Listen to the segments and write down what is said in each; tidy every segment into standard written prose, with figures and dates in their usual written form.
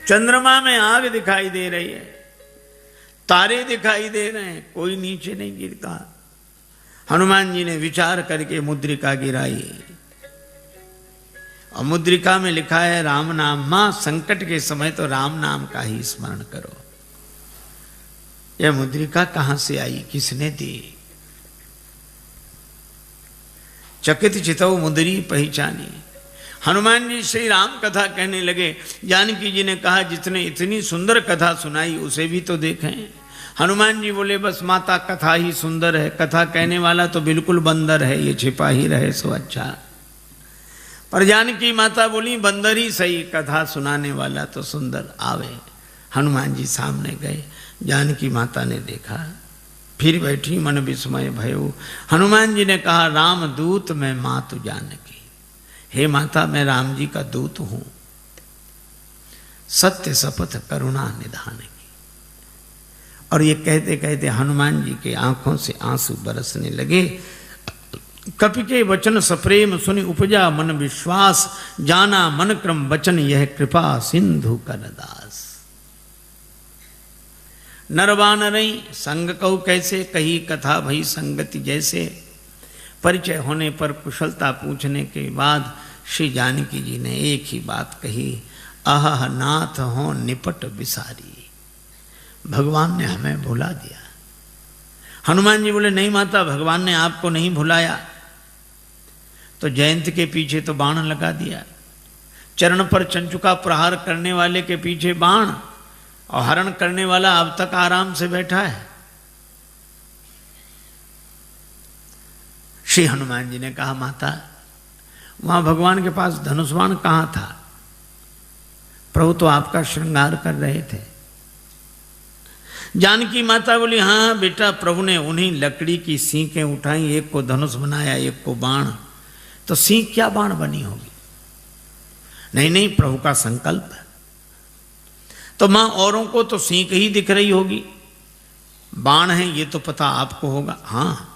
चंद्रमा में आग दिखाई दे रही है, तारे दिखाई दे रहे हैं, कोई नीचे नहीं गिरता। हनुमान जी ने विचार करके मुद्रिका गिराई और मुद्रिका में लिखा है राम नाम। मां संकट के समय तो राम नाम का ही स्मरण करो। यह मुद्रिका कहां से आई, किसने दी? चकित चितौ मुद्री पहचानी। हनुमान जी श्री राम कथा कहने लगे। जानकी जी ने कहा जितने इतनी सुंदर कथा सुनाई उसे भी तो देखें। हनुमान जी बोले बस माता कथा ही सुंदर है, कथा कहने वाला तो बिल्कुल बंदर है, ये छिपा ही रहे सो अच्छा। पर जानकी माता बोली बंदर ही सही, कथा सुनाने वाला तो सुंदर आवे। हनुमान जी सामने गए, जानकी माता ने देखा, फिर बैठी मन विस्मय भयो। हनुमान जी ने कहा राम दूत मैं मातु जानकी। हे माता मैं राम जी का दूत हूं, सत्य शपथ करुणा निधान की। और ये कहते कहते हनुमान जी के आंखों से आंसू बरसने लगे। कपि के वचन सप्रेम सुनि उपजा मन विश्वास, जाना मन क्रम वचन यह कृपा सिंधु कर दास। नरवानरई संग कहु कैसे, कही कथा भई संगति जैसे। परिचय होने पर कुशलता पूछने के बाद श्री जानकी जी ने एक ही बात कही, आह नाथ हो निपट बिसारी। भगवान ने हमें भुला दिया। हनुमान जी बोले नहीं माता, भगवान ने आपको नहीं भुलाया। तो जयंत के पीछे तो बाण लगा दिया, चरण पर चंचुका प्रहार करने वाले के पीछे बाण, और हरण करने वाला अब तक आराम से बैठा है। श्री हनुमान जी ने कहा माता वहां भगवान के पास धनुष बाण कहां था? प्रभु तो आपका श्रृंगार कर रहे थे। जानकी माता बोली हाँ बेटा, प्रभु ने उन्हीं लकड़ी की सींकें उठाई, एक को धनुष बनाया एक को बाण। तो सींक क्या बाण बनी होगी? नहीं नहीं, प्रभु का संकल्प है। तो मां औरों को तो सींक ही दिख रही होगी, बाण है ये तो पता आपको होगा। हाँ,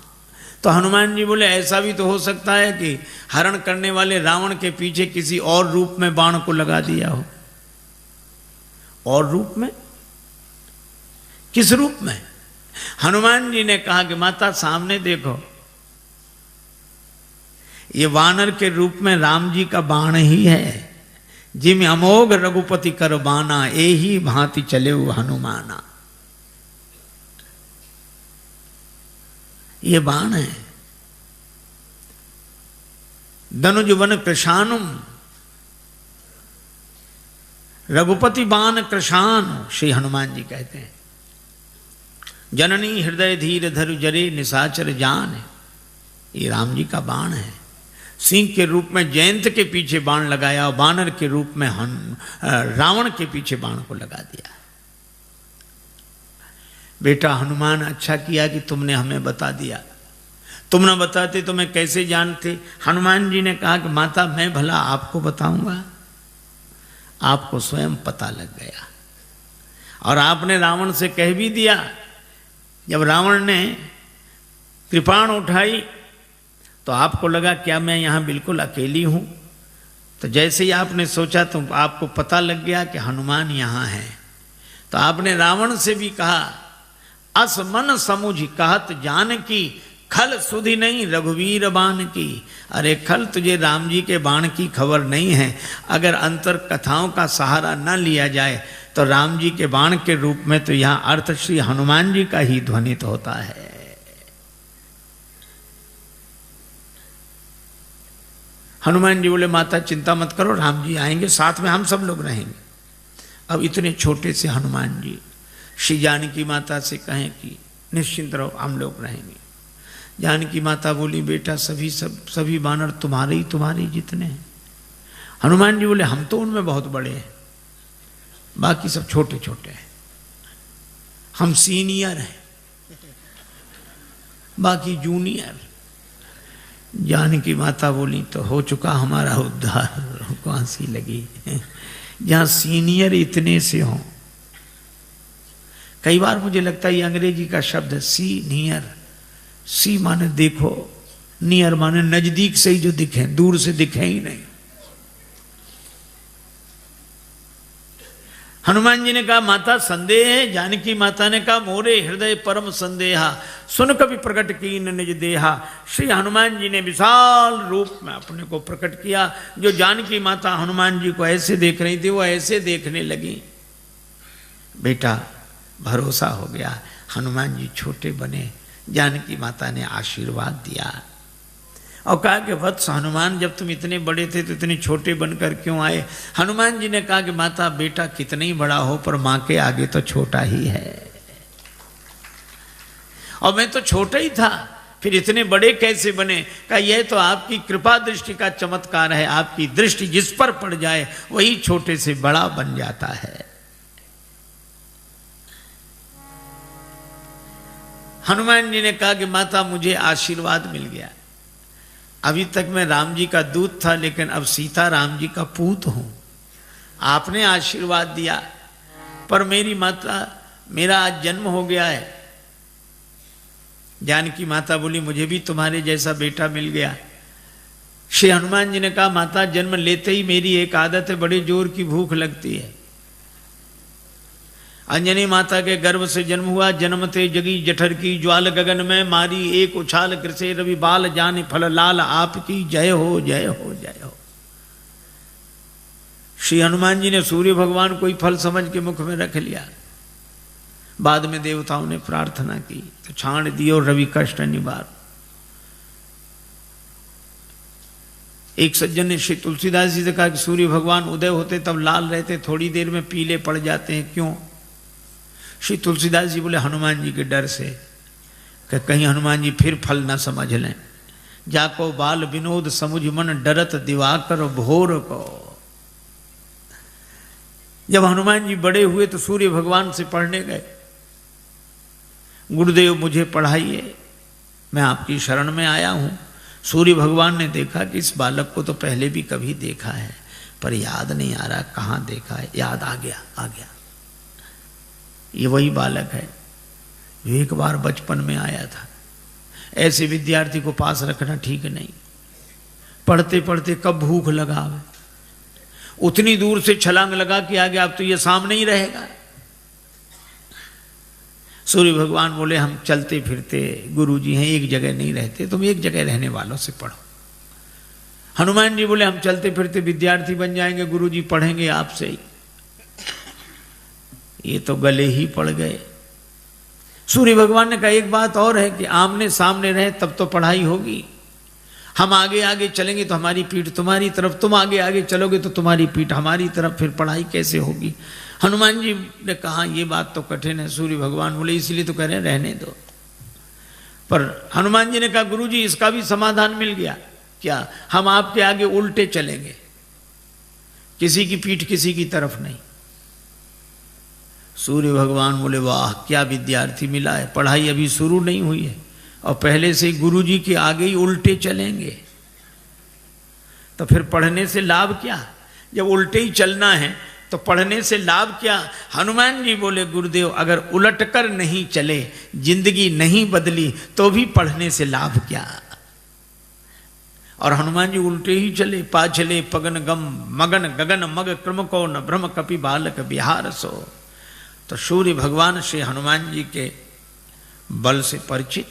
तो हनुमान जी बोले ऐसा भी तो हो सकता है कि हरण करने वाले रावण के पीछे किसी और रूप में बाण को लगा दिया हो। और रूप में? किस रूप में? हनुमान जी ने कहा कि माता सामने देखो, ये वानर के रूप में राम जी का बाण ही है। जिम अमोघ रघुपति कर बाना, ए ही भांति चले हनुमाना। ये बाण है। धनुज वन कृशानुम, रघुपति बाण कृशान, श्री हनुमान जी कहते हैं। जननी हृदय धीर धरु जरे निशाचर जान, ये राम जी का बाण है। सिंह के रूप में जयंत के पीछे बाण लगाया और बानर के रूप में रावण के पीछे बाण को लगा दिया। बेटा हनुमान अच्छा किया कि तुमने हमें बता दिया, तुम न बताते तो मैं कैसे जानते। हनुमान जी ने कहा कि माता मैं भला आपको बताऊंगा, आपको स्वयं पता लग गया। और आपने रावण से कह भी दिया। जब रावण ने कृपाण उठाई तो आपको लगा क्या मैं यहाँ बिल्कुल अकेली हूँ? तो जैसे ही आपने सोचा तो आपको पता लग गया कि हनुमान यहाँ है। तो आपने रावण से भी कहा अस मन समुझ कहत जान की, खल सुधि नहीं रघुवीर बाण की। अरे खल, तुझे राम जी के बाण की खबर नहीं है। अगर अंतर कथाओं का सहारा न लिया जाए तो राम जी के बाण के रूप में तो यहाँ अर्थ श्री हनुमान जी का ही ध्वनित होता है। हनुमान जी बोले माता चिंता मत करो, राम जी आएंगे, साथ में हम सब लोग रहेंगे। अब इतने छोटे से हनुमान जी श्री जानकी माता से कहें कि निश्चिंत रहो, हम लोग रहेंगे। जानकी माता बोली बेटा सभी बानर तुम्हारे जितने हैं। हनुमान जी बोले हम तो उनमें बहुत बड़े हैं, बाकी सब छोटे छोटे हैं। हम सीनियर हैं, बाकी जूनियर। जानकी माता बोली तो हो चुका हमारा उद्धार, को हंसी लगी। जहां सीनियर इतने से हों। कई बार मुझे लगता है ये अंग्रेजी का शब्द है सीनियर। सी माने देखो, नियर माने नजदीक से ही जो दिखे, दूर से दिखे ही नहीं। हनुमान जी ने कहा माता संदेह है। जानकी माता ने कहा मोरे हृदय परम संदेहा, सुन कभी प्रकट कीन निज देहा। श्री हनुमान जी ने विशाल रूप में अपने को प्रकट किया। जो जानकी माता हनुमान जी को ऐसे देख रही थी वो ऐसे देखने लगी। बेटा भरोसा हो गया। हनुमान जी छोटे बने, जानकी माता ने आशीर्वाद दिया और कहा कि वत्स हनुमान, जब तुम इतने बड़े थे तो इतने छोटे बनकर क्यों आए? हनुमान जी ने कहा कि माता बेटा कितना ही बड़ा हो पर माँ के आगे तो छोटा ही है, और मैं तो छोटा ही था, फिर इतने बड़े कैसे बने? कहा यह तो आपकी कृपा दृष्टि का चमत्कार है। आपकी दृष्टि जिस पर पड़ जाए वही छोटे से बड़ा बन जाता है। हनुमान जी ने कहा कि माता मुझे आशीर्वाद मिल गया। अभी तक मैं राम जी का दूत था, लेकिन अब सीता राम जी का पूत हूं। आपने आशीर्वाद दिया, पर मेरी माता, मेरा आज जन्म हो गया है। जानकी माता बोली मुझे भी तुम्हारे जैसा बेटा मिल गया। श्री हनुमान जी ने कहा माता जन्म लेते ही मेरी एक आदत है, बड़े जोर की भूख लगती है। अंजनी माता के गर्भ से जन्म हुआ, जन्मते जगी जठर की ज्वाल गगन में, मारी एक उछाल कृषे रवि बाल जाने फल लाल, आपकी जय हो जय हो जय हो। श्री हनुमान जी ने सूर्य भगवान को ही फल समझ के मुख में रख लिया। बाद में देवताओं ने प्रार्थना की तो छाण दियो रवि कष्ट निवार। एक सज्जन ने श्री तुलसीदास जी से कहा कि सूर्य भगवान उदय होते तब लाल रहते, थोड़ी देर में पीले पड़ जाते हैं, क्यों? श्री तुलसीदास जी बोले हनुमान जी के डर से, कि कहीं हनुमान जी फिर फल न समझ लें। जाको बाल विनोद समुझ मन, डरत दिवाकर भोर को। जब हनुमान जी बड़े हुए तो सूर्य भगवान से पढ़ने गए, गुरुदेव मुझे पढ़ाइए, मैं आपकी शरण में आया हूं। सूर्य भगवान ने देखा कि इस बालक को तो पहले भी कभी देखा है, पर याद नहीं आ रहा कहाँ देखा है। याद आ गया, ये वही बालक है जो एक बार बचपन में आया था। ऐसे विद्यार्थी को पास रखना ठीक नहीं। पढ़ते पढ़ते कब भूख लगा, उतनी दूर से छलांग लगा कि आगे अब तो ये सामने ही रहेगा। सूर्य भगवान बोले हम चलते फिरते गुरुजी हैं, एक जगह नहीं रहते, तुम एक जगह रहने वालों से पढ़ो। हनुमान जी बोले हम चलते फिरते विद्यार्थी बन जाएंगे, गुरुजी पढ़ेंगे आपसे ही। ये तो गले ही पड़ गए। सूर्य भगवान ने कहा एक बात और है कि आमने सामने रहे तब तो पढ़ाई होगी। हम आगे आगे चलेंगे तो हमारी पीठ तुम्हारी तरफ, तुम आगे आगे चलोगे तो तुम्हारी पीठ हमारी तरफ, फिर पढ़ाई कैसे होगी? हनुमान जी ने कहा ये बात तो कठिन है। सूर्य भगवान बोले इसलिए तो कह रहे हैं रहने दो। पर हनुमान जी ने कहा गुरुजी इसका भी समाधान मिल गया। क्या? हम आपके आगे उल्टे चलेंगे, किसी की पीठ किसी की तरफ नहीं। सूर्य भगवान बोले वाह क्या विद्यार्थी मिला है, पढ़ाई अभी शुरू नहीं हुई है और पहले से गुरुजी के आगे ही उल्टे चलेंगे, तो फिर पढ़ने से लाभ क्या? जब उल्टे ही चलना है तो पढ़ने से लाभ क्या? हनुमान जी बोले गुरुदेव अगर उलट कर नहीं चले, जिंदगी नहीं बदली, तो भी पढ़ने से लाभ क्या? और हनुमान जी उल्टे ही चले। पाछले पगन गम मगन गगन मग क्रम को न ब्रह्म कपि बालक बिहार सो। तो सूर्य भगवान श्री हनुमान जी के बल से परिचित।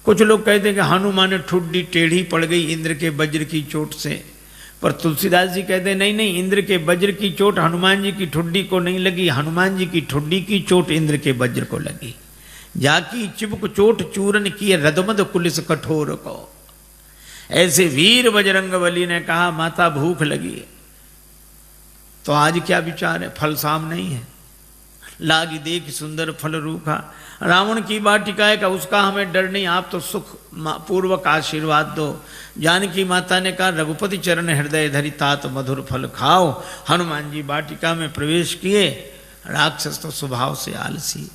कुछ लोग कहते हैं कि हनुमान ठुड्डी टेढ़ी पड़ गई इंद्र के वज्र की चोट से, पर तुलसीदास जी कहते हैं नहीं नहीं, इंद्र के वज्र की चोट हनुमान जी की ठुड्डी को नहीं लगी, हनुमान जी की ठुड्डी की चोट इंद्र के वज्र को लगी। जाकी चिबुक चोट चूरन किए रदमद कुलिस कठोर को। ऐसे वीर बजरंगबली ने कहा माता भूख लगी है, तो आज क्या विचार है? फल साम नहीं है, लागी देख सुंदर फल रूखा। रावण की वाटिका का उसका हमें डर नहीं, आप तो सुख पूर्वक आशीर्वाद दो। जानकी माता ने कहा रघुपति चरण हृदय धरि तात मधुर फल खाओ। हनुमान जी वाटिका में प्रवेश किए। राक्षस तो स्वभाव से आलसी।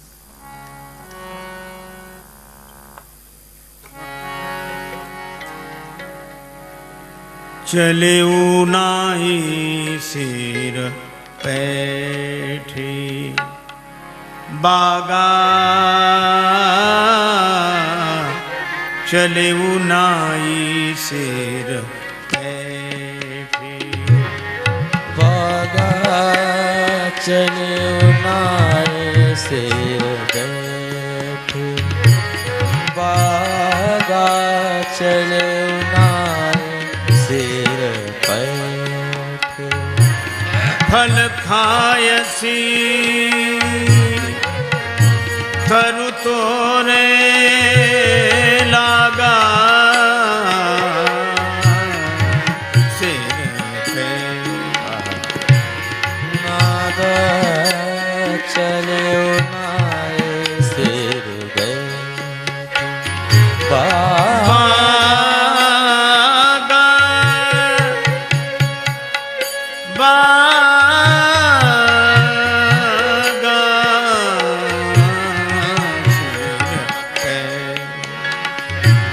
चले नाई सिर पैठे बागा, चले नाई सिर पैठे चले उनाए शेर बैठे, बागा चले उनाए शेर बैठे। फल खायसी तरु तोरे लागा, चले उनाए शेर बैठे,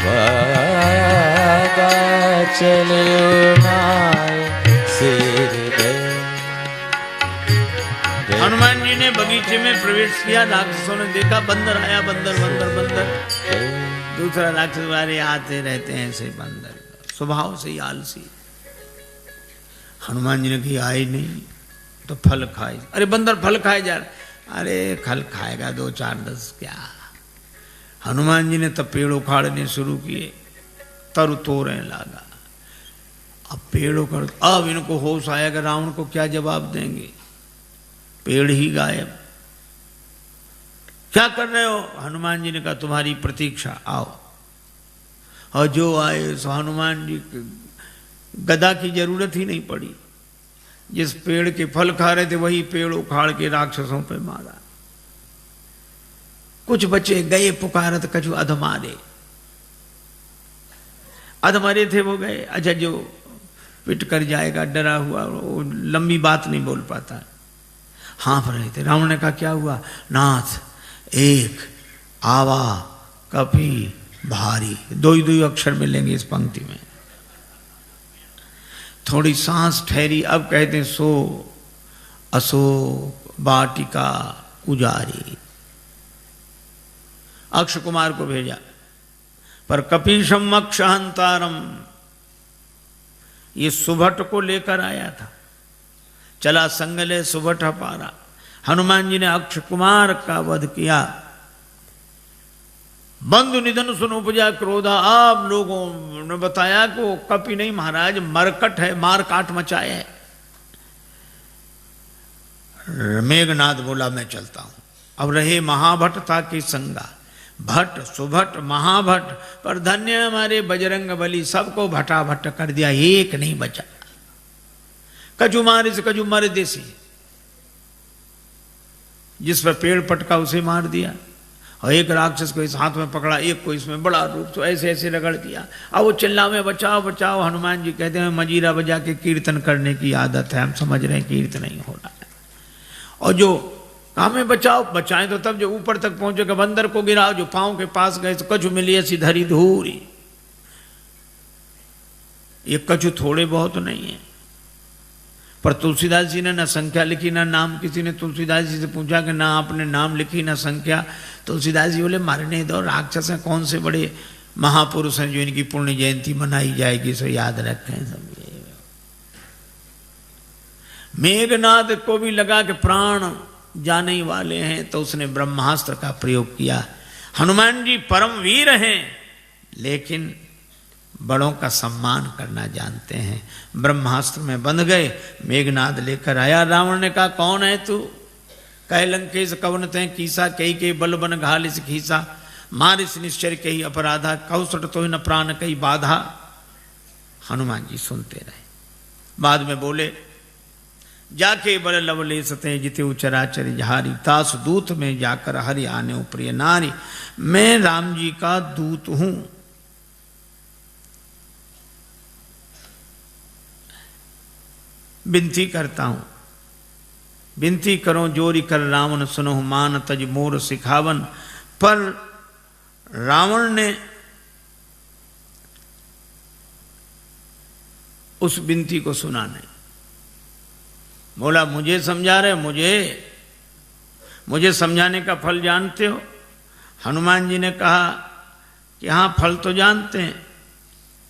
बागा चले उनाए शेर बैठे। हनुमान जी ने बगीचे में प्रवेश किया, राक्षसों ने देखा बंदर आया, बंदर बंदर बंदर। दूसरा राक्षस वाले आते रहते हैं ऐसे बंदर, स्वभाव से ही आलसी। हनुमान जी ने कहा आए नहीं तो फल खाए। अरे बंदर फल खाए जा रहा, अरे फल खाएगा 2 4 10 क्या। हनुमान जी ने तब पेड़ उखाड़ने शुरू किए, तरु तोड़ने लगा। अब पेड़ उखाड़, अब इनको होश आया कि रावण को क्या जवाब देंगे, पेड़ ही गायब। क्या कर रहे हो? हनुमान जी ने कहा तुम्हारी प्रतीक्षा, आओ। और जो आए सो हनुमान जी गदा की जरूरत ही नहीं पड़ी। जिस पेड़ के फल खा रहे थे वही पेड़ उखाड़ के राक्षसों पे मारा। कुछ बचे गए पुकारत कछु अधमारे, अधमरे थे वो गए। अच्छा जो पिट कर जाएगा डरा हुआ, वो लंबी बात नहीं बोल पाता, हाँफ रहे थे। रावण ने कहा क्या हुआ? नाथ एक आवा कपी भारी, 2 ही 2 अक्षर मिलेंगे इस पंक्ति में। थोड़ी सांस ठहरी, अब कहते सो अशोक वाटिका उजारी। अक्ष कुमार को भेजा, पर कपीशम अक्षहंतारम, ये सुभट को लेकर आया था। चला संगले सुभट पारा। हनुमान जी ने अक्ष कुमार का वध किया। बंधु निधन सुन उपजा क्रोधा। आप लोगों ने बताया कि वो कपि नहीं महाराज, मरकट है, मार काट मचाया है। मेघनाद बोला मैं चलता हूं। अब रहे महाभट्टता की संगा, भट्ट सुभट महाभट्ट, पर धन्य हमारे बजरंग बली, सबको भटाभट कर दिया, एक नहीं बचा। कजू मारे से कजू मर देसी, जिस पर पेड़ पटका उसे मार दिया। और एक राक्षस को इस हाथ में पकड़ा, एक को इसमें बड़ा रूप, तो ऐसे ऐसे रगड़ दिया। अब वो चिल्ला में बचाओ बचाओ। हनुमान जी कहते हैं मजीरा बजा के कीर्तन करने की आदत है, हम समझ रहे हैं कीर्तन नहीं हो रहा है। और जो हमें बचाओ, बचाएं तो तब जो ऊपर तक पहुंचेगा, बंदर को गिराओ, जो पांव के पास गए तो कछु मिली ऐसी धरी धूरी। ये कछु थोड़े बहुत नहीं है। पर तुलसीदास जी ने ना संख्या लिखी ना नाम। किसी ने तुलसीदास जी से पूछा कि ना आपने नाम लिखी ना संख्या। तुलसीदास जी बोले मारने दो, राक्षस हैं, कौन से बड़े महापुरुष हैं जो इनकी पुण्य जयंती मनाई जाएगी, सो याद रखें सब। मेघनाद को भी लगा कि प्राण जाने ही वाले हैं, तो उसने ब्रह्मास्त्र का प्रयोग किया। हनुमान जी परम वीर हैं, लेकिन बड़ों का सम्मान करना जानते हैं। ब्रह्मास्त्र में बंध गए। मेघनाद लेकर आया। रावण ने कहा कौन है तू? कह लंकेश कवन ते कीसा, कही के बल बन घाल इस खीसा, मार इस निश्चर कही अपराधा, कौसट तो न प्राण कही बाधा। हनुमान जी सुनते रहे। बाद में बोले जाके बल लवले सते जिते उचराचर जहारी, तास दूत में जाकर हरि आने प्रिय नारी, मैं राम जी का दूत हूं। विनती करता हूं, विनती करो जोरी कर रावण सुनो, मान तज मोर सिखावन। पर रावण ने उस विनती को सुना नहीं। बोला मुझे समझा रहे, मुझे समझाने का फल जानते हो? हनुमान जी ने कहा कि हाँ फल तो जानते हैं।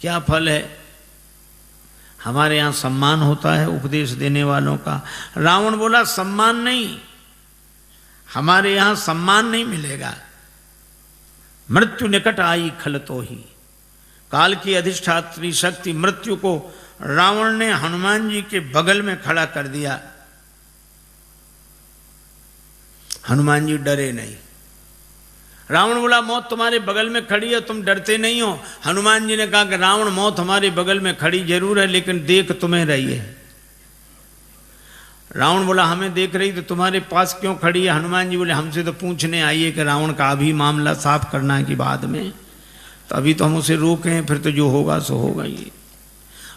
क्या फल है? हमारे यहाँ सम्मान होता है उपदेश देने वालों का। रावण बोला सम्मान नहीं, हमारे यहाँ सम्मान नहीं मिलेगा। मृत्यु निकट आई खल तो ही, काल की अधिष्ठात्री शक्ति मृत्यु को रावण ने हनुमान जी के बगल में खड़ा कर दिया। हनुमान जी डरे नहीं। रावण बोला मौत तुम्हारे बगल में खड़ी है, तुम डरते नहीं हो। हनुमान जी ने कहा कि रावण मौत हमारे बगल में खड़ी जरूर है, लेकिन देख तुम्हें रही है। रावण बोला हमें देख रही तो तुम्हारे पास क्यों खड़ी है? हनुमान जी बोले हमसे तो पूछने आई है कि रावण का अभी मामला साफ करना है कि बाद में, तो अभी तो हम उसे रोके हैं, फिर तो जो होगा सो होगा ही।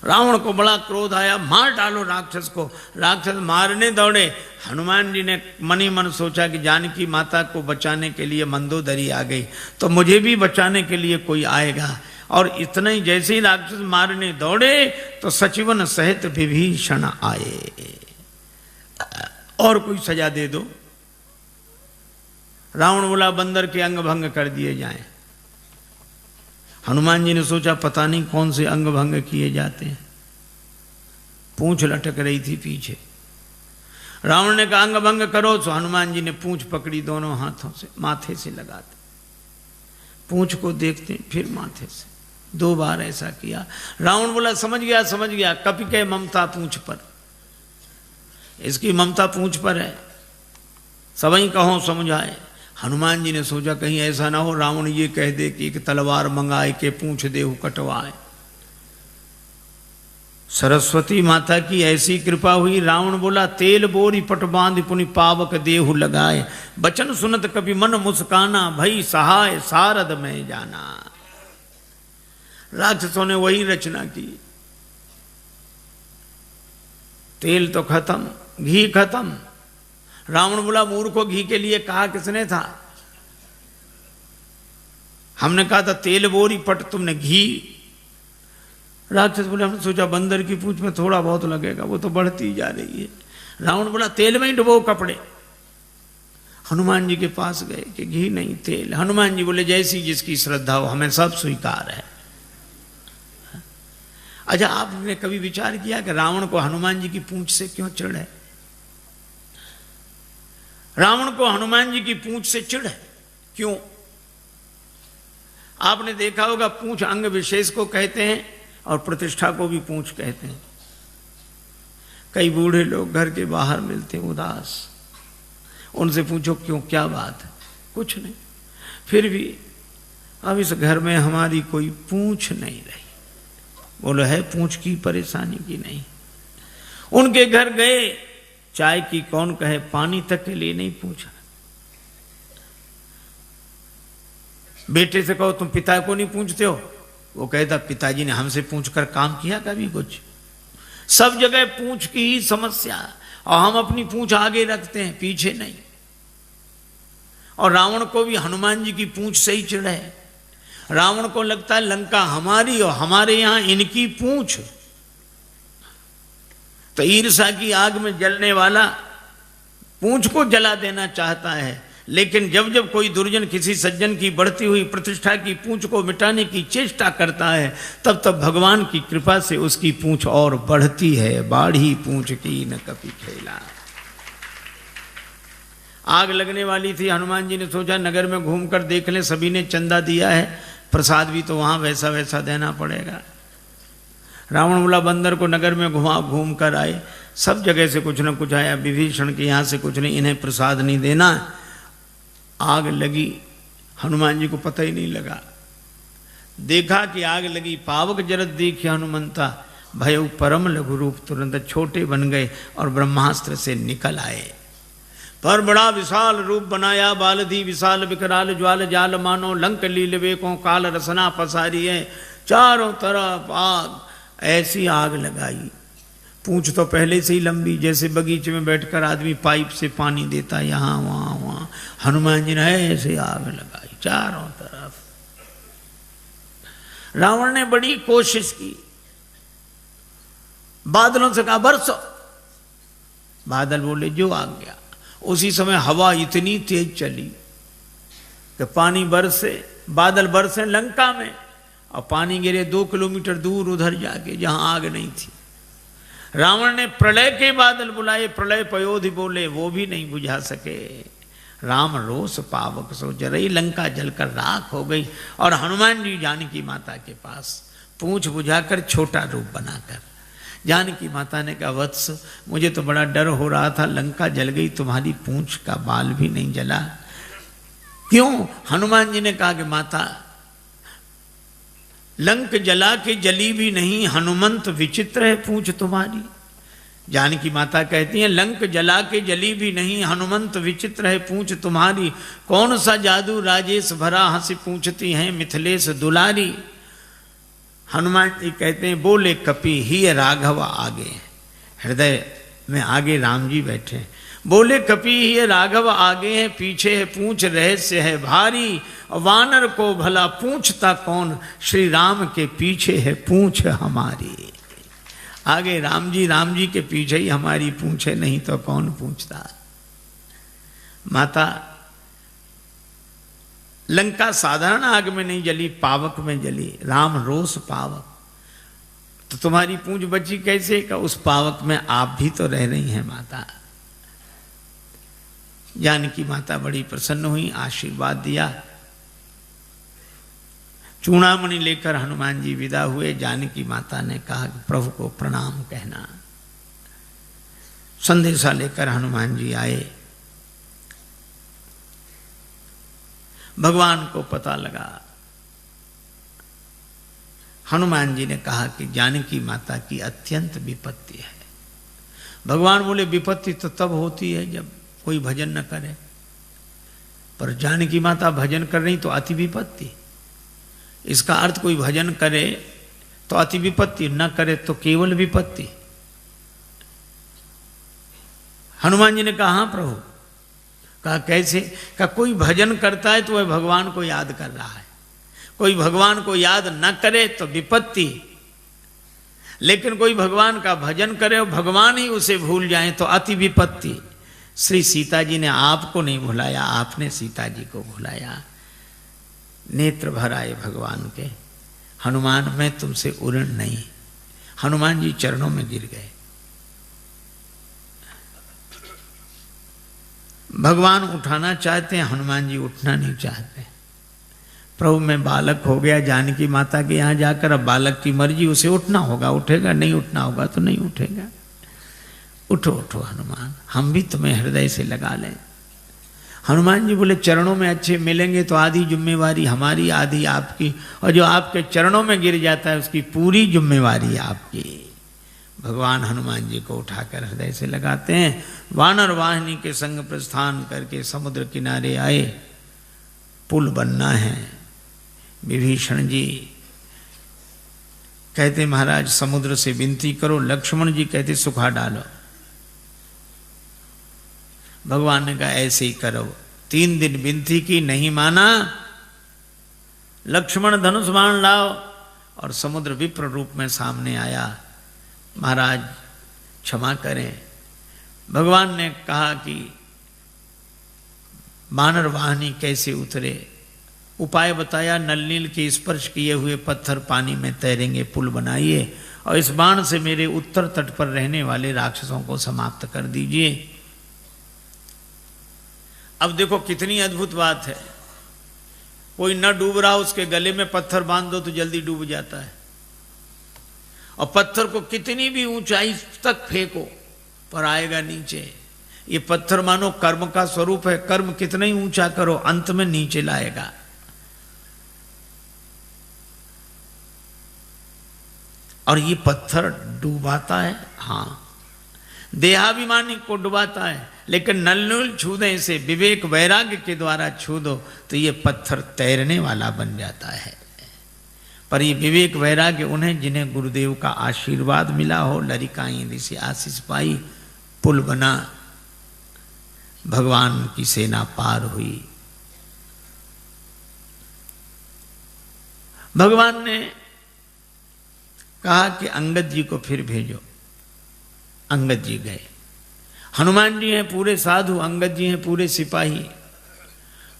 रावण को बड़ा क्रोध आया, मार डालो राक्षस को। राक्षस मारने दौड़े। हनुमान जी ने मन ही मन सोचा कि जानकी माता को बचाने के लिए मंदोदरी आ गई, तो मुझे भी बचाने के लिए कोई आएगा। और इतना ही जैसे ही राक्षस मारने दौड़े तो सचिवन सहित विभीषण आए। और कोई सजा दे दो। रावण बोला बंदर के अंग भंग कर दिए जाएं। हनुमान जी ने सोचा पता नहीं कौन से अंग भंग किए जाते हैं। पूंछ लटक रही थी पीछे। रावण ने कहा अंग भंग करो, तो हनुमान जी ने पूंछ पकड़ी, दोनों हाथों से माथे से लगाते, पूंछ को देखते फिर माथे से 2 बार ऐसा किया। रावण बोला समझ गया समझ गया, कपि के ममता पूंछ पर, इसकी ममता पूंछ पर है, सबई कहो समझाए। हनुमान जी ने सोचा कहीं ऐसा ना हो रावण ये कह दे कि एक तलवार मंगाए के पूंछ देहु कटवाए। सरस्वती माता की ऐसी कृपा हुई। रावण बोला तेल बोरी पट बांध पुनि पावक देहु लगाए, बचन सुनत कभी मन मुस्काना, भई सहाय सारद में जाना। राक्षसों ने वही रचना की। तेल तो खत्म, घी खत्म। रावण बोला मूर्ख को घी के लिए कहा किसने था? हमने कहा था तेल बोरी पट, तुमने घी। राक्षस बोले हमने सोचा बंदर की पूंछ में थोड़ा बहुत लगेगा, वो तो बढ़ती जा रही है। रावण बोला तेल में ही डुबो कपड़े। हनुमान जी के पास गए कि घी नहीं तेल। हनुमान जी बोले जैसी जिसकी श्रद्धा हो, हमें सब स्वीकार है। अच्छा आपने कभी विचार किया कि रावण को हनुमान जी की पूंछ से क्यों चिढ़ है? रावण को हनुमान जी की पूंछ से चिढ़ है क्यों? आपने देखा होगा पूंछ अंग विशेष को कहते हैं और प्रतिष्ठा को भी पूंछ कहते हैं। कई बूढ़े लोग घर के बाहर मिलते हैं उदास, उनसे पूछो क्यों, क्या बात है? कुछ नहीं, फिर भी अब इस घर में हमारी कोई पूंछ नहीं रही। बोलो है पूंछ की परेशानी की नहीं। उनके घर गए, चाय की कौन कहे, पानी तक के लिए नहीं पूछा। बेटे से कहो तुम पिता को नहीं पूछते हो, वो कहता पिताजी ने हमसे पूछकर काम किया कभी कुछ? सब जगह पूंछ की ही समस्या, और हम अपनी पूंछ आगे रखते हैं पीछे नहीं। और रावण को भी हनुमान जी की पूंछ से ही चिढ़ है। रावण को लगता है लंका हमारी और हमारे यहां इनकी पूंछ। तो ईर्ष्या की आग में जलने वाला पूंछ को जला देना चाहता है, लेकिन जब जब कोई दुर्जन किसी सज्जन की बढ़ती हुई प्रतिष्ठा की पूंछ को मिटाने की चेष्टा करता है, तब तब भगवान की कृपा से उसकी पूंछ और बढ़ती है। बाढ़ी पूंछ की न कभी खेला। आग लगने वाली थी। हनुमान जी ने सोचा नगर में घूमकर देख लें, सभी ने चंदा दिया है, प्रसाद भी तो वहां वैसा वैसा देना पड़ेगा। रावण बोला बंदर को नगर में घूम कर आए, सब जगह से कुछ न कुछ आया, विभीषण के यहाँ से कुछ नहीं, इन्हें प्रसाद नहीं देना। आग लगी, हनुमान जी को पता ही नहीं लगा। देखा कि आग लगी, पावक जरत देखिए हनुमंता, भय परम लघु रूप, तुरंत छोटे बन गए और ब्रह्मास्त्र से निकल आए। पर बड़ा विशाल रूप बनाया, बालधी विशाल विकराल ज्वाल जाल मानो, लंक लीलवे को काल रसना पसारी है। चारों तरफ आग, ऐसी आग लगाई। पूंछ तो पहले से ही लंबी, जैसे बगीचे में बैठकर आदमी पाइप से पानी देता, यहाँ वहां वहां, हनुमान जी ने ऐसे आग लगाई चारों तरफ। रावण ने बड़ी कोशिश की, बादलों से कहा बरसो। बादल बोले जो आ गया। उसी समय हवा इतनी तेज चली कि पानी बरसे, बादल बरसे लंका में, और पानी गिरे 2 किलोमीटर दूर उधर जाके जहां आग नहीं थी। रावण ने प्रलय के बादल बुलाए, प्रलय पयोधि बोले, वो भी नहीं बुझा सके। राम रोष पावक सो जरई, लंका जलकर राख हो गई। और हनुमान जी जानकी माता के पास पूंछ बुझाकर छोटा रूप बनाकर, जानकी माता ने कहा, वत्स मुझे तो बड़ा डर हो रहा था, लंका जल गई, तुम्हारी पूंछ का बाल भी नहीं जला। क्यों? हनुमान जी ने कहा कि माता, लंक जला के जली भी नहीं, हनुमंत विचित्र है पूंछ तुम्हारी। जानकी माता कहती हैं, लंक जला के जली भी नहीं, हनुमंत विचित्र है पूंछ तुम्हारी। कौन सा जादू राजेश भरा, हंसी पूछती हैं मिथिलेश दुलारी। हनुमान जी कहते हैं, बोले कपि ही राघव आगे, हृदय में आगे राम जी बैठे। बोले कपि ही राघव आगे है, पीछे है पूंछ रहस्य है भारी। वानर को भला पूछता कौन, श्री राम के पीछे है पूंछ हमारी। आगे राम जी के पीछे ही हमारी पूंछे, नहीं तो कौन पूछता। माता, लंका साधारण आग में नहीं जली, पावक में जली, राम रोष पावक। तो तुम्हारी पूंछ बची कैसे? का उस पावक में आप भी तो रह रही हैं माता। जानकी माता बड़ी प्रसन्न हुई, आशीर्वाद दिया। चूड़ामणि लेकर हनुमान जी विदा हुए। जानकी माता ने कहा कि प्रभु को प्रणाम कहना। संदेशा लेकर हनुमान जी आए। भगवान को पता लगा। हनुमान जी ने कहा कि जानकी माता की अत्यंत विपत्ति है। भगवान बोले, विपत्ति तो तब होती है जब कोई भजन न करे, पर जानकी माता भजन कर रही तो अति विपत्ति। इसका अर्थ कोई भजन करे तो अति विपत्ति, न करे तो केवल विपत्ति। हनुमान जी ने कहा, हाँ प्रभु। कहा कैसे? कहा कोई भजन करता है तो वह भगवान को याद कर रहा है, कोई भगवान को याद न करे तो विपत्ति, लेकिन कोई भगवान का भजन करे और भगवान ही उसे भूल जाए तो अति विपत्ति। श्री सीता जी ने आपको नहीं भुलाया, आपने सीता जी को भुलाया। नेत्र भर आए भगवान के। हनुमान, मैं तुमसे उऋण नहीं। हनुमान जी चरणों में गिर गए। भगवान उठाना चाहते हैं, हनुमान जी उठना नहीं चाहते। प्रभु मैं बालक हो गया जानकी माता के यहाँ जाकर, अब बालक की मर्जी, उसे उठना होगा उठेगा, नहीं उठना होगा तो नहीं उठेगा। उठो उठो हनुमान, हम भी तुम्हें हृदय से लगा लें। हनुमान जी बोले, चरणों में अच्छे मिलेंगे तो आधी जिम्मेवारी हमारी, आधी आपकी, और जो आपके चरणों में गिर जाता है उसकी पूरी जिम्मेवारी आपकी। भगवान हनुमान जी को उठाकर हृदय से लगाते हैं। वानर वाहिनी के संग प्रस्थान करके समुद्र किनारे आए। पुल बनना है। विभीषण जी कहते, महाराज समुद्र से विनती करो। लक्ष्मण जी कहते, सुखा डालो। भगवान ने कहा, ऐसे ही करो। 3 दिन विनती की, नहीं माना। लक्ष्मण धनुष बाण लाओ, और समुद्र विप्र रूप में सामने आया। महाराज क्षमा करें। भगवान ने कहा कि वानर वाहिनी कैसे उतरे, उपाय बताया। नल नील के स्पर्श किए हुए पत्थर पानी में तैरेंगे, पुल बनाइए, और इस बाण से मेरे उत्तर तट पर रहने वाले राक्षसों को समाप्त कर दीजिए। अब देखो कितनी अद्भुत बात है। कोई न डूब रहा, उसके गले में पत्थर बांध दो तो जल्दी डूब जाता है, और पत्थर को कितनी भी ऊंचाई तक फेंको पर आएगा नीचे। ये पत्थर मानो कर्म का स्वरूप है, कर्म कितना ही ऊंचा करो अंत में नीचे लाएगा। और ये पत्थर डुबाता है, हाँ, देहाभिमानी को डुबाता है, लेकिन नल छू दे, इसे विवेक वैराग्य के द्वारा छू दो तो ये पत्थर तैरने वाला बन जाता है। पर ये विवेक वैराग्य उन्हें जिन्हें गुरुदेव का आशीर्वाद मिला हो, लरिकाई ऋषि आशीष पाई, पुल बना, भगवान की सेना पार हुई। भगवान ने कहा कि अंगद जी को फिर भेजो। अंगद जी गए। हनुमान जी हैं पूरे साधु, अंगद जी हैं पूरे सिपाही।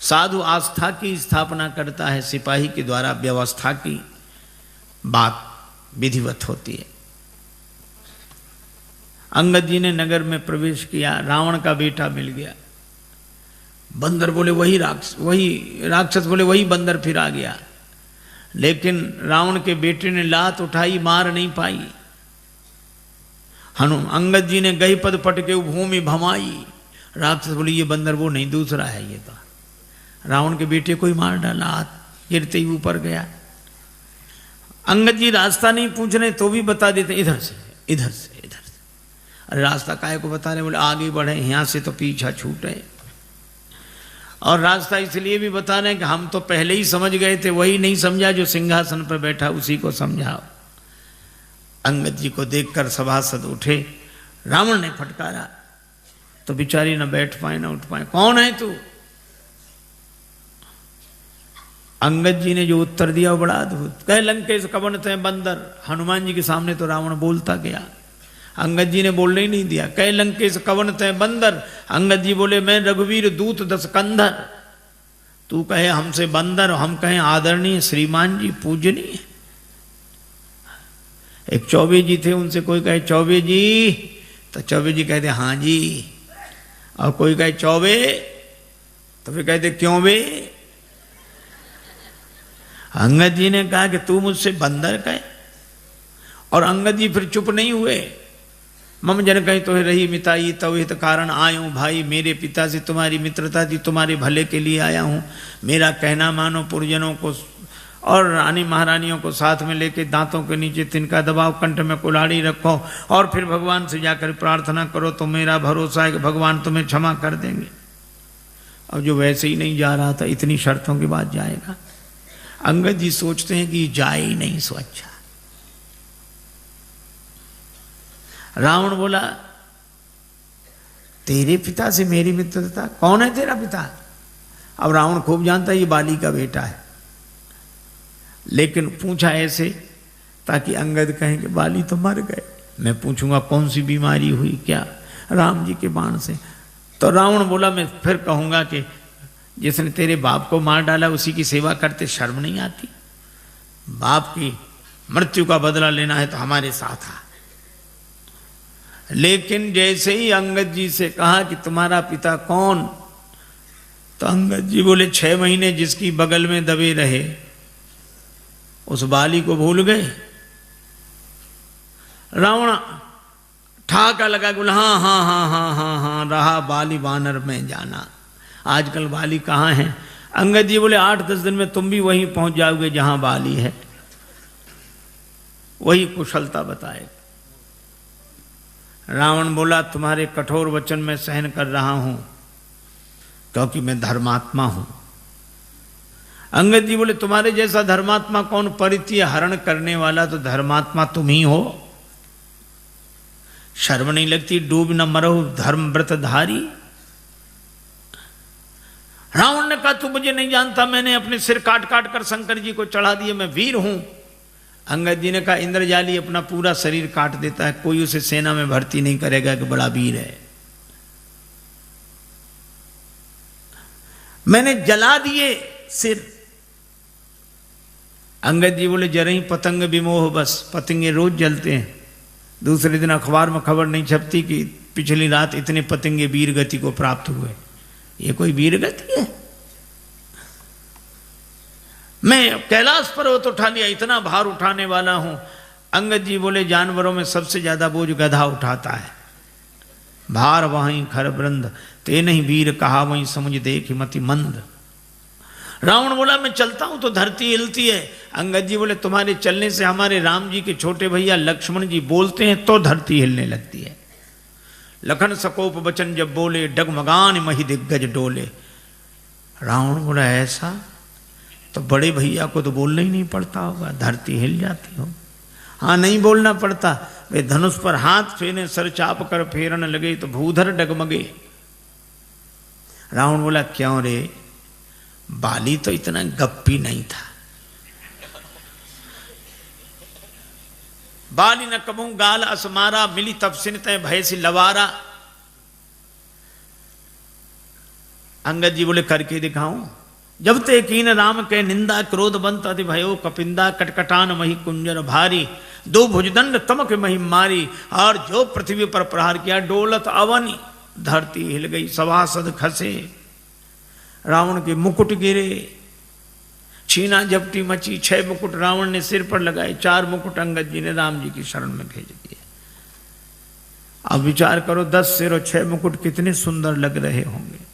साधु आस्था की स्थापना करता है, सिपाही के द्वारा व्यवस्था की बात विधिवत होती है। अंगद जी ने नगर में प्रवेश किया, रावण का बेटा मिल गया। बंदर बोले वही राक्षस बोले वही बंदर फिर आ गया। लेकिन रावण के बेटे ने लात उठाई, मार नहीं पाई। अंगद जी ने गई पद पटके भूमि भमाई। राक्षस बोले ये बंदर वो नहीं, दूसरा है ये तो। रावण के बेटे को ही मार डाला, हाथ गिरते ही ऊपर गया। अंगद जी रास्ता नहीं पूछ रहे तो भी बता देते इधर से इधर से इधर से। अरे रास्ता काहे को बता रहे, बोले आगे बढ़े, यहाँ से तो पीछा छूटे। और रास्ता इसलिए भी बता रहे हैं कि हम तो पहले ही समझ गए थे, वही नहीं समझा जो सिंहासन पर बैठा उसी को समझाओ। अंगद जी को देखकर सभासद उठे। रावण ने फटकारा तो बेचारी न बैठ पाए न उठ पाए। कौन है तू? अंगद जी ने जो उत्तर दिया वो बड़ा अद्भुत। कह लंकेश कवन ते बंदर। हनुमान जी के सामने तो रावण बोलता गया, अंगद जी ने बोलने ही नहीं दिया। कह लंकेश कवन ते बंदर। अंगद जी बोले मैं रघुवीर दूत दस कंधर। तू कहे हमसे बंदर, हम कहें आदरणीय श्रीमान जी पूजनीय। एक चौबे जी थे, उनसे कोई कहे चौबे जी तो चौबे जी कहते हाँ जी, और कोई कहे चौबे तो फिर कहते क्यों बे। अंगद जी ने कहा कि तू मुझसे बंदर कहे, और अंगद जी फिर चुप नहीं हुए। मम जन कहीं तो रही मिताई तव हित कारण आयूं। भाई मेरे पिता से तुम्हारी मित्रता थी, तुम्हारे भले के लिए आया हूँ। मेरा कहना मानो, पुरजनों को और रानी महारानियों को साथ में लेके दांतों के नीचे तिनका दबाओ, कंठ में कुल्हाड़ी रखो और फिर भगवान से जाकर प्रार्थना करो। तो मेरा भरोसा है कि भगवान तुम्हें क्षमा कर देंगे। अब जो वैसे ही नहीं जा रहा था, इतनी शर्तों के बाद जाएगा। अंगद जी सोचते हैं कि जाए ही नहीं सो अच्छा। रावण बोला तेरे पिता से मेरी मित्रता, कौन है तेरा पिता? अब रावण खूब जानता है ये बाली का बेटा है, लेकिन पूछा ऐसे ताकि अंगद कहें कि बाली तो मर गए। मैं पूछूंगा कौन सी बीमारी हुई, क्या? राम जी के बाण से। तो रावण बोला मैं फिर कहूंगा कि जिसने तेरे बाप को मार डाला उसी की सेवा करते शर्म नहीं आती? बाप की मृत्यु का बदला लेना है तो हमारे साथ आ। लेकिन जैसे ही अंगद जी से कहा कि तुम्हारा पिता कौन, तो अंगद जी बोले 6 महीने जिसकी बगल में दबे रहे उस बाली को भूल गए। रावण ठाका लगा, बोला हाँ हाँ हाँ हाँ हाँ हाँ रहा बाली वानर में जाना। आजकल बाली कहाँ है? अंगद जी बोले 8-10 दिन में तुम भी वहीं पहुंच जाओगे जहां बाली है। वही कुशलता बताए। रावण बोला तुम्हारे कठोर वचन में सहन कर रहा हूं क्योंकि मैं धर्मात्मा हूं। अंगद जी बोले तुम्हारे जैसा धर्मात्मा कौन? परित्य हरण करने वाला तो धर्मात्मा तुम ही हो। शर्म नहीं लगती? डूब न मरो धर्म व्रत धारी। रावण ने कहा तू मुझे नहीं जानता, मैंने अपने सिर काट काट कर शंकर जी को चढ़ा दिए, मैं वीर हूं। अंगद जी ने कहा इंद्रजाली अपना पूरा शरीर काट देता है, कोई उसे सेना में भर्ती नहीं करेगा कि बड़ा वीर है। मैंने जला दिए सिर। अंगद जी बोले जरा ही पतंग विमोह, बस पतंगे रोज जलते हैं। दूसरे दिन अखबार में खबर नहीं छपती कि पिछली रात इतने पतंगे वीर गति को प्राप्त हुए। ये कोई वीर गति है? मैं कैलाश पर्वत उठा लिया, इतना भार उठाने वाला हूं। अंगद जी बोले जानवरों में सबसे ज्यादा बोझ गधा उठाता है। भार वहीं खरबरंद, ते नहीं वीर कहा वहीं समझ देख मति मंद। रावण बोला मैं चलता हूं तो धरती हिलती है। अंगद जी बोले तुम्हारे चलने से हमारे राम जी के छोटे भैया लक्ष्मण जी बोलते हैं तो धरती हिलने लगती है। लखन सकोप वचन जब बोले, डगमगान मही दिग्गज डोले। रावण बोला ऐसा? तो बड़े भैया को तो बोलना ही नहीं पड़ता होगा, धरती हिल जाती हो। हाँ नहीं बोलना पड़ता। वे धनुष पर हाथ फेरे, सर चाप कर फेरन लगे तो भूधर डगमगे। रावण बोला क्यों रे? बाली तो इतना गप्पी नहीं था। बाली न कबू गाल असमारा, मिली तपसिन तय भय से लवारा। अंगद जी बोले करके दिखाऊं? जब ते कीन राम के निंदा, क्रोध बनता थी भयो कपिंदा, कटकटान मही कुंजर भारी। दो भुजदंड तमक महिम मारी, और जो पृथ्वी पर प्रहार किया डोलत अवनी, धरती हिल गई, सभासद खसे, रावण के मुकुट गिरे, छीना झपटी मची, 6 मुकुट रावण ने सिर पर लगाए, 4 मुकुट अंगद जी ने राम जी की शरण में भेज दिए। अब विचार करो 10 सिर और 6 मुकुट कितने सुंदर लग रहे होंगे।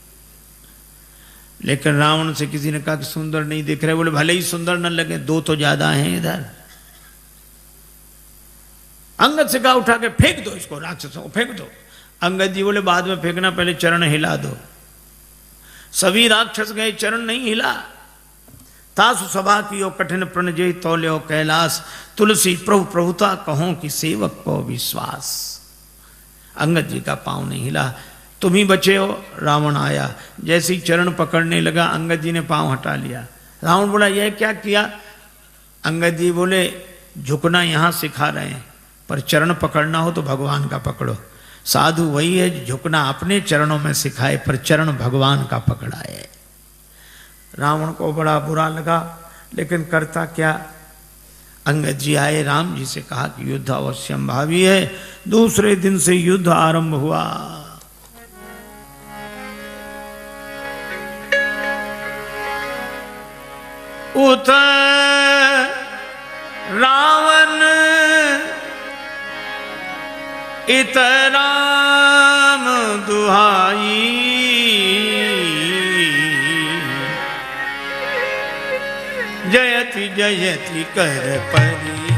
लेकिन रावण से किसी ने कहा कि सुंदर नहीं दिख रहे, बोले भले ही सुंदर न लगे, 2 तो ज्यादा हैं इधर। अंगद से कहा उठा के फेंक दो इसको, राक्षसों को फेंक दो। अंगद जी बोले बाद में फेंकना, पहले चरण हिला दो। सभी राक्षस गए, चरण नहीं हिला। तासु सभा की कठिन प्रण जय तौल्यो कैलाश, तुलसी प्रभु प्रभुता कहो कि सेवक को विश्वास। अंगद जी का पांव नहीं हिला। तुम ही बचे हो। रावण आया, जैसे ही चरण पकड़ने लगा अंगद जी ने पांव हटा लिया। रावण बोला यह क्या किया? अंगद जी बोले झुकना यहां सिखा रहे हैं, पर चरण पकड़ना हो तो भगवान का पकड़ो। साधु वही है झुकना अपने चरणों में सिखाए, पर चरण भगवान का पकड़ाए। रावण को बड़ा बुरा लगा, लेकिन करता क्या। अंगद जी आए, राम जी से कहा कि युद्ध अवश्यम भावी है। दूसरे दिन से युद्ध आरंभ हुआ। उत रावण इत राम दुहाई, जयति जयति कर परी।